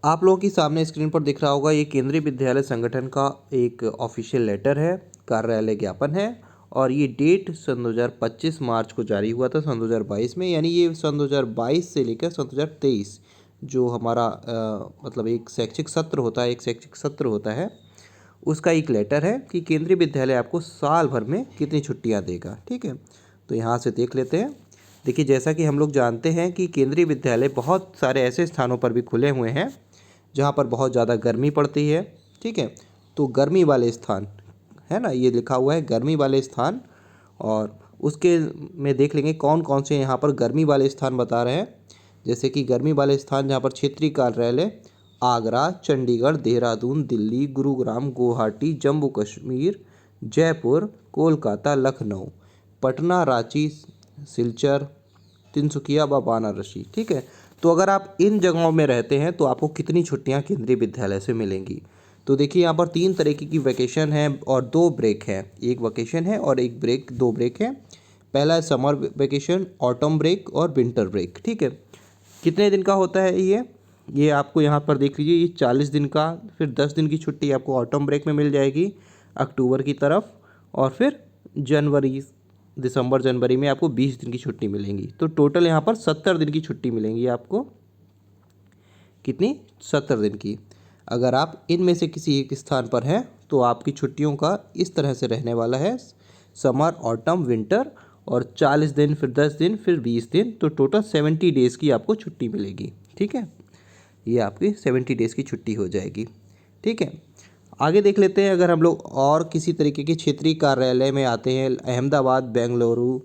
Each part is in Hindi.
आप लोगों की सामने स्क्रीन पर दिख रहा होगा, ये केंद्रीय विद्यालय संगठन का एक ऑफिशियल लेटर है, कार्यालय ज्ञापन है। और ये डेट सन 2025 मार्च को जारी हुआ था, सन 2022 में। यानी ये सन 2022 से लेकर सन 2023 जो हमारा मतलब एक शैक्षिक सत्र होता है, उसका एक लेटर है कि केंद्रीय विद्यालय आपको साल भर में कितनी छुट्टियां देगा। ठीक है, तो यहाँ से देख लेते हैं। देखिए, जैसा कि हम लोग जानते हैं कि केंद्रीय विद्यालय बहुत सारे ऐसे स्थानों पर भी खुले हुए हैं जहाँ पर बहुत ज़्यादा गर्मी पड़ती है। ठीक है, तो गर्मी वाले स्थान है ना, ये लिखा हुआ है गर्मी वाले स्थान। और उसके में देख लेंगे कौन कौन से यहाँ पर गर्मी वाले स्थान बता रहे हैं। जैसे कि गर्मी वाले स्थान जहाँ पर क्षेत्रीय कार्यालय आगरा, चंडीगढ़, देहरादून, दिल्ली, गुरुग्राम, गुवाहाटी, जम्मू कश्मीर, जयपुर, कोलकाता, लखनऊ, पटना, रांची, सिलचर, तिनसुकिया व वाराणसी। ठीक है, तो अगर आप इन जगहों में रहते हैं तो आपको कितनी छुट्टियां केंद्रीय विद्यालय से मिलेंगी। तो देखिए, यहाँ पर 3 तरीके की वैकेशन है और 2 ब्रेक है। एक वैकेशन है और एक ब्रेक, 2 ब्रेक है। पहला है समर वैकेशन, ऑटम ब्रेक और विंटर ब्रेक। ठीक है, कितने दिन का होता है ये आपको यहाँ पर देख लीजिए, ये 40 दिन का। फिर 10 दिन की छुट्टी आपको ऑटम ब्रेक में मिल जाएगी अक्टूबर की तरफ। और फिर जनवरी, दिसंबर जनवरी में आपको 20 दिन की छुट्टी मिलेंगी। तो टोटल यहाँ पर 70 दिन की छुट्टी मिलेंगी आपको। कितनी? 70 दिन की। अगर आप इनमें से किसी एक स्थान पर हैं तो आपकी छुट्टियों का इस तरह से रहने वाला है, समर, ऑटम, विंटर, और 40 दिन, फिर 10 दिन, फिर 20 दिन, तो टोटल 70 डेज़ की आपको छुट्टी मिलेगी। ठीक है, ये आपकी 70 डेज़ की छुट्टी हो जाएगी। ठीक है, आगे देख लेते हैं। अगर हम लोग और किसी तरीके के क्षेत्रीय कार्यालय में आते हैं, अहमदाबाद, बेंगलुरु,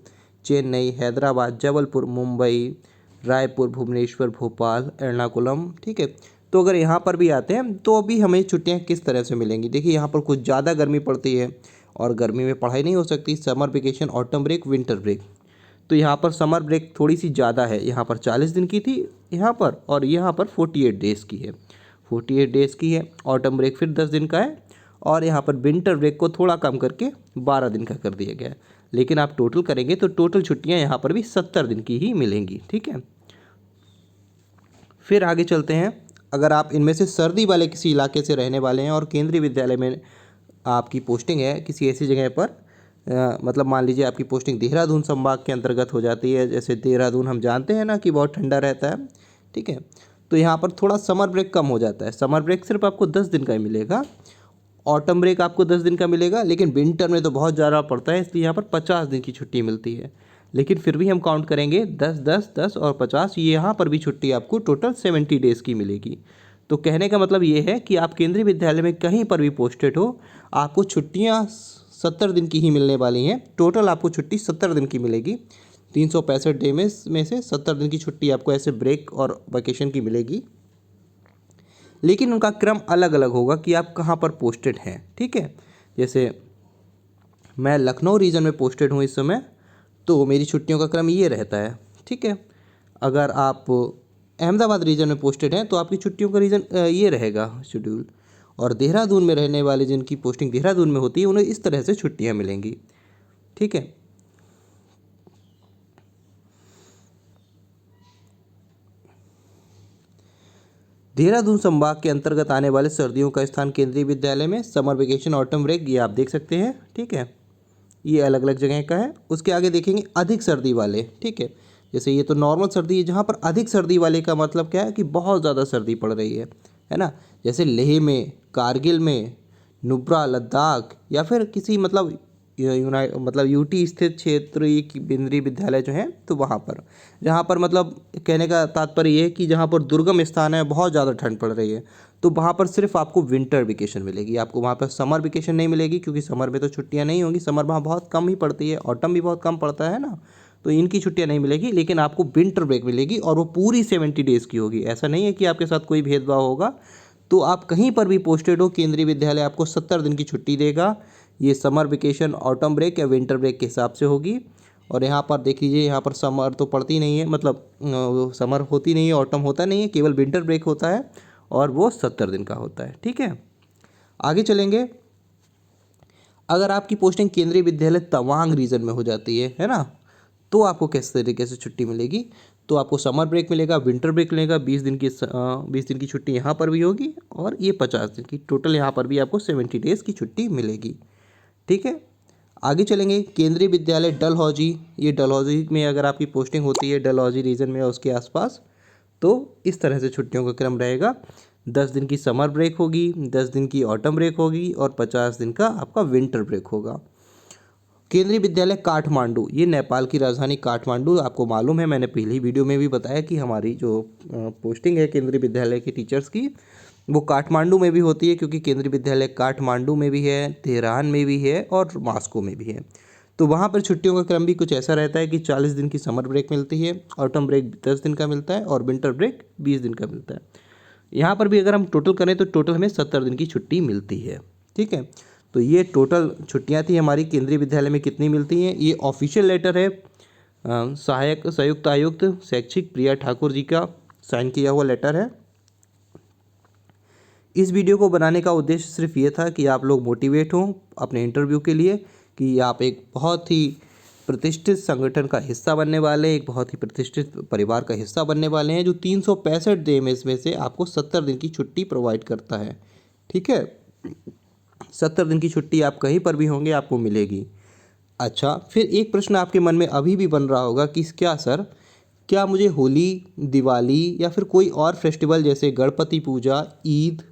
चेन्नई, हैदराबाद, जबलपुर, मुंबई, रायपुर, भुवनेश्वर, भोपाल, एर्नाकुलम। ठीक है, तो अगर यहाँ पर भी आते हैं तो अभी हमें छुट्टियाँ किस तरह से मिलेंगी। देखिए, यहाँ पर कुछ ज़्यादा गर्मी पड़ती है और गर्मी में पढ़ाई नहीं हो सकती। Summer vacation, autumn break, winter break. तो यहाँ पर समर ब्रेक थोड़ी सी ज़्यादा है, यहाँ पर 40 दिन की थी यहाँ पर, और यहाँ पर 48 डेज़ की है। 48 डेज़ की है। ऑटम ब्रेक फिर 10 दिन का है, और यहाँ पर विंटर ब्रेक को थोड़ा कम करके 12 दिन का कर दिया गया है। लेकिन आप टोटल करेंगे तो टोटल छुट्टियाँ यहाँ पर भी 70 दिन की ही मिलेंगी। ठीक है, फिर आगे चलते हैं। अगर आप इनमें से सर्दी वाले किसी इलाके से रहने वाले हैं और केंद्रीय विद्यालय में आपकी पोस्टिंग है किसी ऐसी जगह पर, मतलब मान लीजिए आपकी पोस्टिंग देहरादून संभाग के अंतर्गत हो जाती है। जैसे देहरादून हम जानते हैं ना कि बहुत ठंडा रहता है। ठीक है, तो यहाँ पर थोड़ा समर ब्रेक कम हो जाता है। समर ब्रेक सिर्फ आपको 10 दिन का ही मिलेगा। ऑटम ब्रेक आपको 10 दिन का मिलेगा, लेकिन विंटर में तो बहुत ज़्यादा पड़ता है, इसलिए यहाँ पर 50 दिन की छुट्टी मिलती है। लेकिन फिर भी हम काउंट करेंगे 10, 10, 10 और 50, ये यहाँ पर भी छुट्टी आपको टोटल 70 डेज़ की मिलेगी। तो कहने का मतलब ये है कि आप केंद्रीय विद्यालय में कहीं पर भी पोस्टेड हो, आपको छुट्टियाँ 70 दिन की ही मिलने वाली हैं। टोटल आपको छुट्टी 70 दिन की मिलेगी। 365 डे में से 70 दिन की छुट्टी आपको ऐसे ब्रेक और वैकेशन की मिलेगी। लेकिन उनका क्रम अलग अलग होगा कि आप कहाँ पर पोस्टेड हैं। ठीक है, जैसे मैं लखनऊ रीजन में पोस्टेड हूँ इस समय, तो मेरी छुट्टियों का क्रम ये रहता है। ठीक है, अगर आप अहमदाबाद रीजन में पोस्टेड हैं तो आपकी छुट्टियों का रीजन ये रहेगा शेड्यूल। और देहरादून में रहने वाले जिनकी पोस्टिंग देहरादून में होती है, उन्हें इस तरह से छुट्टियाँ मिलेंगी। ठीक है, देहरादून संभाग के अंतर्गत आने वाले सर्दियों का स्थान केंद्रीय विद्यालय में, समर वेकेशन, ऑटम ब्रेक, ये आप देख सकते हैं। ठीक है, ये अलग अलग जगह का है। उसके आगे देखेंगे अधिक सर्दी वाले। ठीक है, जैसे ये तो नॉर्मल सर्दी है, जहाँ पर अधिक सर्दी वाले का मतलब क्या है कि बहुत ज़्यादा सर्दी पड़ रही है ना। जैसे लेह में, कारगिल में, नुब्रा, लद्दाख, या फिर किसी मतलब मतलब यूटी स्थित क्षेत्रीय केंद्रीय विद्यालय जो हैं, तो वहाँ पर, जहाँ पर मतलब कहने का तात्पर्य ये है कि जहाँ पर दुर्गम स्थान है, बहुत ज़्यादा ठंड पड़ रही है, तो वहाँ पर सिर्फ आपको विंटर वेकेशन मिलेगी। आपको वहाँ पर समर वेकेशन नहीं मिलेगी, क्योंकि समर में तो छुट्टियाँ नहीं होंगी, समर वहाँ बहुत कम ही पड़ती है, ऑटम भी बहुत कम पड़ता है ना, तो इनकी छुट्टियाँ नहीं मिलेगी। लेकिन आपको विंटर ब्रेक मिलेगी, और वो पूरी 70 डेज़ की होगी। ऐसा नहीं है कि आपके साथ कोई भेदभाव होगा। तो आप कहीं पर भी पोस्टेड हो, केंद्रीय विद्यालय आपको 70 दिन की छुट्टी देगा। ये समर वेकेशन, ऑटम ब्रेक या विंटर ब्रेक के हिसाब से होगी। और यहाँ पर देख लीजिए, यहाँ पर समर तो पड़ती नहीं है, मतलब समर होती नहीं है, ऑटम होता नहीं है, केवल विंटर ब्रेक होता है, और वो 70 दिन का होता है। ठीक है, आगे चलेंगे। अगर आपकी पोस्टिंग केंद्रीय विद्यालय तवांग रीजन में हो जाती है ना, तो आपको किस तरीके से छुट्टी मिलेगी। तो आपको समर ब्रेक मिलेगा, विंटर ब्रेक मिलेगा, 20 दिन की छुट्टी यहाँ पर भी होगी और ये 50 दिन की, टोटल यहाँ पर भी आपको 70 डेज़ की छुट्टी मिलेगी। ठीक है, आगे चलेंगे। केंद्रीय विद्यालय डलहौजी, ये डलहौजी में अगर आपकी पोस्टिंग होती है डलहौजी रीजन में और उसके आसपास, तो इस तरह से छुट्टियों का क्रम रहेगा। 10 दिन की समर ब्रेक होगी, 10 दिन की ऑटम ब्रेक होगी और 50 दिन का आपका विंटर ब्रेक होगा। केंद्रीय विद्यालय काठमांडू, ये नेपाल की राजधानी काठमांडू, आपको मालूम है, मैंने पहली वीडियो में भी बताया कि हमारी जो पोस्टिंग है केंद्रीय विद्यालय के टीचर्स की वो काठमांडू में भी होती है, क्योंकि केंद्रीय विद्यालय काठमांडू में भी है, तेहरान में भी है और मॉस्को में भी है। तो वहाँ पर छुट्टियों का क्रम भी कुछ ऐसा रहता है कि 40 दिन की समर ब्रेक मिलती है, ऑटम ब्रेक 10 दिन का मिलता है और विंटर ब्रेक 20 दिन का मिलता है। यहाँ पर भी अगर हम टोटल करें तो टोटल हमें 70 दिन की छुट्टी मिलती है। ठीक है, तो ये टोटल छुट्टियाँ थी हमारी केंद्रीय विद्यालय में कितनी मिलती हैं। ये ऑफिशियल लेटर है सहायक संयुक्त आयुक्त शैक्षिक प्रिया ठाकुर जी का साइन किया हुआ लेटर है। इस वीडियो को बनाने का उद्देश्य सिर्फ ये था कि आप लोग मोटिवेट हों अपने इंटरव्यू के लिए, कि आप एक बहुत ही प्रतिष्ठित संगठन का हिस्सा बनने वाले हैं, एक बहुत ही प्रतिष्ठित परिवार का हिस्सा बनने वाले हैं जो 365 दिन में से आपको 70 दिन की छुट्टी प्रोवाइड करता है। ठीक है, 70 दिन की छुट्टी आप कहीं पर भी होंगे आपको मिलेगी। अच्छा, फिर एक प्रश्न आपके मन में अभी भी बन रहा होगा कि क्या सर, क्या मुझे होली, दिवाली या फिर कोई और फेस्टिवल जैसे गणपति पूजा, ईद,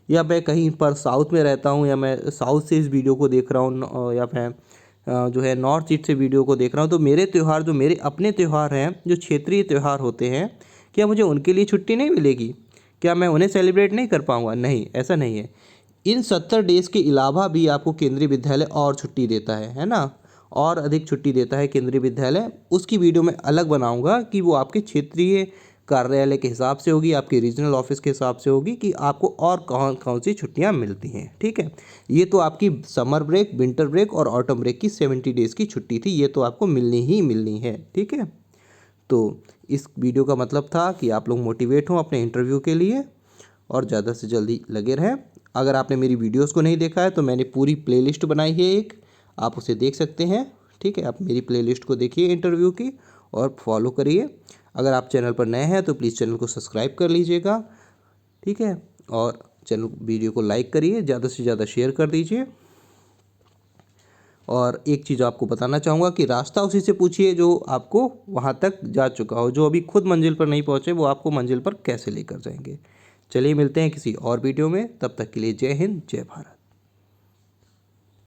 या मैं कहीं पर साउथ में रहता हूँ या मैं साउथ से इस वीडियो को देख रहा हूँ या मैं जो है नॉर्थ ईस्ट से वीडियो को देख रहा हूँ, तो मेरे त्यौहार जो मेरे अपने त्यौहार हैं जो क्षेत्रीय त्यौहार होते हैं, क्या मुझे उनके लिए छुट्टी नहीं मिलेगी? क्या मैं उन्हें सेलिब्रेट नहीं कर पाऊँगा? नहीं, ऐसा नहीं है। इन 70 डेज़ के अलावा भी आपको केंद्रीय विद्यालय और छुट्टी देता है ना, और अधिक छुट्टी देता है केंद्रीय विद्यालय। उसकी वीडियो मैं अलग बनाऊंगा कि वो आपके क्षेत्रीय कार्यालय के हिसाब से होगी, आपके रीजनल ऑफिस के हिसाब से होगी कि आपको और कौन कौन सी छुट्टियां मिलती हैं। ठीक है, ये तो आपकी समर ब्रेक, विंटर ब्रेक और ऑटम ब्रेक की 70 डेज़ की छुट्टी थी, ये तो आपको मिलनी ही मिलनी है। ठीक है, तो इस वीडियो का मतलब था कि आप लोग मोटिवेट हों अपने इंटरव्यू के लिए और ज़्यादा से जल्दी लगे रहें। अगर आपने मेरी वीडियोस को नहीं देखा है तो मैंने पूरी प्लेलिस्ट बनाई है एक, आप उसे देख सकते हैं। ठीक है, आप मेरी प्लेलिस्ट को देखिए इंटरव्यू की और फॉलो करिए। अगर आप चैनल पर नए हैं तो प्लीज़ चैनल को सब्सक्राइब कर लीजिएगा। ठीक है, और चैनल वीडियो को लाइक करिए, ज़्यादा से ज़्यादा शेयर कर दीजिए। और एक चीज़ आपको बताना चाहूँगा कि रास्ता उसी से पूछिए जो आपको वहाँ तक जा चुका हो, जो अभी खुद मंजिल पर नहीं पहुँचे वो आपको मंजिल पर कैसे लेकर जाएंगे। चलिए मिलते हैं किसी और वीडियो में, तब तक के लिए जय हिंद, जय भारत।